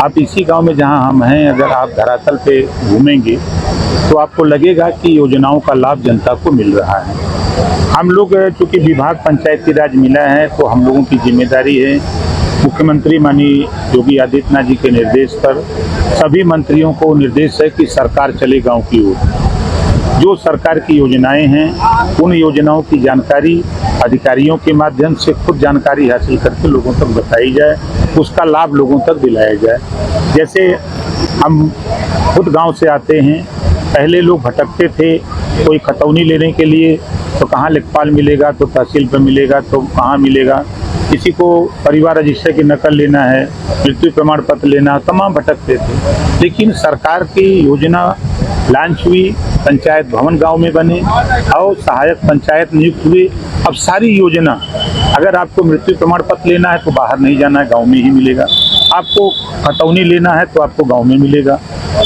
आप इसी गांव में जहां हम हैं, अगर आप धरातल पे घूमेंगे तो आपको लगेगा कि योजनाओं का लाभ जनता को मिल रहा है। हम लोग चूँकि विभाग पंचायती राज मिला है तो हम लोगों की जिम्मेदारी है, मुख्यमंत्री माननीय योगी आदित्यनाथ जी के निर्देश पर सभी मंत्रियों को निर्देश है कि सरकार चले गांव की ओर। जो सरकार की योजनाएं हैं उन योजनाओं की जानकारी अधिकारियों के माध्यम से खुद जानकारी हासिल करके लोगों तक बताई जाए, उसका लाभ लोगों तक दिलाया जाए। जैसे हम खुद गांव से आते हैं, पहले लोग भटकते थे, कोई खतौनी लेने के लिए तो कहाँ लेखपाल मिलेगा, तो तहसील पर मिलेगा, तो कहाँ मिलेगा, किसी को परिवार रजिस्टर की नकल लेना है, मृत्यु प्रमाण पत्र लेना, तमाम भटकते थे। लेकिन सरकार की योजना लॉन्च हुई, पंचायत भवन गांव में बने और सहायक पंचायत नियुक्त हुए। अब सारी योजना, अगर आपको मृत्यु प्रमाण पत्र लेना है तो बाहर नहीं जाना है, गांव में ही मिलेगा। आपको खतौनी लेना है तो आपको गांव में मिलेगा।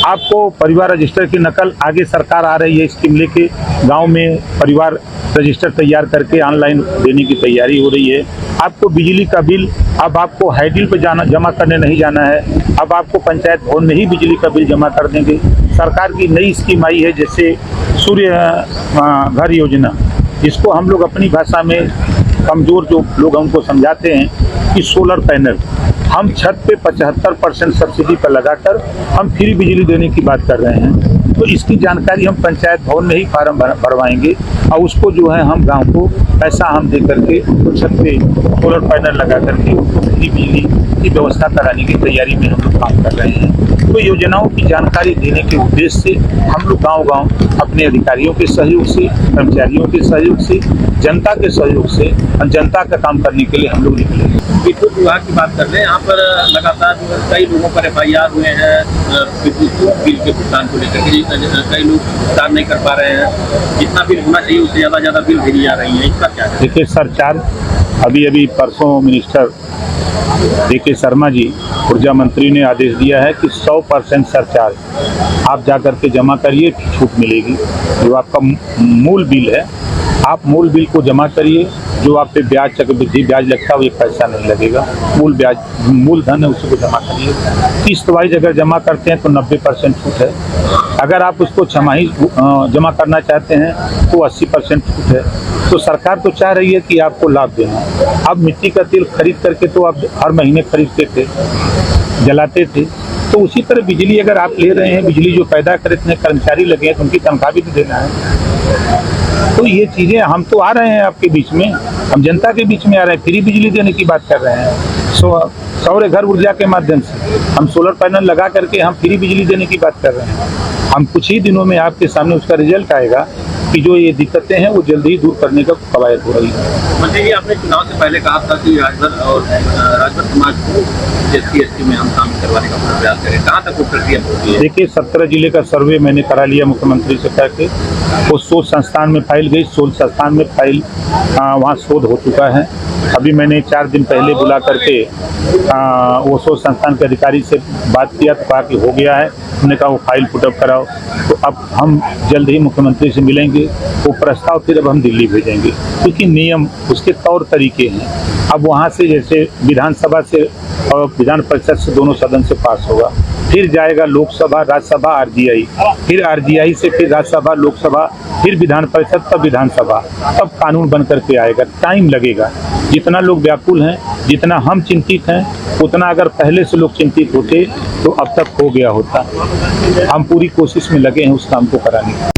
आपको परिवार रजिस्टर की नकल, आगे सरकार आ रही है स्कीम लेके, गांव में परिवार रजिस्टर तैयार करके ऑनलाइन देने की तैयारी हो रही है। आपको बिजली का बिल, अब आपको हाईडिल पे जाना, जमा करने नहीं जाना है, अब आपको पंचायत भवन में ही बिजली का बिल जमा कर देंगे। सरकार की नई स्कीम आई है जैसे सूर्य घर योजना, इसको हम लोग अपनी भाषा में कमज़ोर जो लोग उनको समझाते हैं कि सोलर पैनल हम छत पे 75% सब्सिडी पर लगाकर हम फ्री बिजली देने की बात कर रहे हैं। तो इसकी जानकारी हम पंचायत भवन में ही फार्म भरवाएंगे और उसको जो है हम गांव को पैसा हम दे करके उनको छत पे सोलर पैनल लगा करके उनको फ्री बिजली की व्यवस्था कराने की तैयारी में हम लोग काम कर रहे हैं। तो योजनाओं की जानकारी देने के उद्देश्य से हम लोग गांव-गांव अपने अधिकारियों के सहयोग से, कर्मचारियों के सहयोग से, जनता के सहयोग से जनता का काम करने के लिए हम लोग निकले। विद्युत विभाग की बात कर रहे हैं, यहाँ पर लगातार कई लोगों पर FIR हुए हैं विद्युत बिल के भुगतान को लेकर के। कई लोग भुगतान नहीं कर पा रहे हैं, जितना बिल होना चाहिए उससे ज़्यादा बिल भेजी जा रही है, इसका क्या है? देखिए सरचार्ज, अभी परसों मिनिस्टर DK शर्मा जी ऊर्जा मंत्री ने आदेश दिया है कि 100% सरचार्ज आप जाकर के जमा करिए, छूट मिलेगी। जो आपका मूल बिल है, आप मूल बिल को जमा करिए, जो आप पे ब्याज चक्रवृद्धि ब्याज लगता है वो 1 पैसा नहीं लगेगा। मूल धन है उसको जमा करिए। किस्त वाइज अगर जमा करते हैं तो 90% छूट है। अगर आप उसको छमाही जमा करना चाहते हैं तो 80% छूट है। तो सरकार तो चाह रही है कि आपको लाभ देना। अब मिट्टी का तेल खरीद करके तो आप हर महीने खरीदते थे, जलाते थे, तो उसी तरह बिजली अगर आप ले रहे हैं, बिजली जो पैदा करे, इतने कर्मचारी लगे हैं तो उनकी तनख्वाह भी तो देना है। तो ये चीज़ें, हम तो आ रहे हैं आपके बीच में, हम जनता के बीच में आ रहे हैं, फ्री बिजली देने की बात कर रहे हैं। सौर घर ऊर्जा के माध्यम से हम सोलर पैनल लगा करके हम फ्री बिजली देने की बात कर रहे हैं। हम कुछ ही दिनों में आपके सामने उसका रिजल्ट आएगा कि जो ये दिक्कतें हैं वो जल्दी ही दूर करने का कवायद हो रही है। मंत्री जी, आपने चुनाव से पहले कहा था कि राजभर और राजभर समाज को SC/ST में हम शामिल करवाने का प्रयास करें, कहाँ तक वो प्रक्रिया पहुंची है? देखिए 17 जिले का सर्वे मैंने करा लिया मुख्यमंत्री से कह के, वो शोध संस्थान में फाइल गई, शोध संस्थान में फाइल वहाँ शोध हो चुका है। अभी मैंने 4 दिन पहले बुला करके वो शोध संस्थान के अधिकारी से बात किया तो कहा कि हो गया है। उन्होंने कहा वो फाइल पुटअप कराओ। तो अब हम जल्द ही मुख्यमंत्री से मिलेंगे, वो प्रस्ताव फिर अब हम दिल्ली भेजेंगे, क्योंकि नियम उसके तौर तरीके हैं। अब वहाँ से जैसे विधानसभा से और विधान परिषद से दोनों सदन से पास होगा, फिर जाएगा लोकसभा, राज्यसभा, RGI, फिर RGI से फिर राज्यसभा, लोकसभा, फिर विधान परिषद, तब विधानसभा, तब कानून बन करके आएगा। टाइम लगेगा। जितना लोग व्याकुल हैं, जितना हम चिंतित हैं, उतना अगर पहले से लोग चिंतित होते तो अब तक हो गया होता। हम पूरी कोशिश में लगे हैं उस काम को कराने की।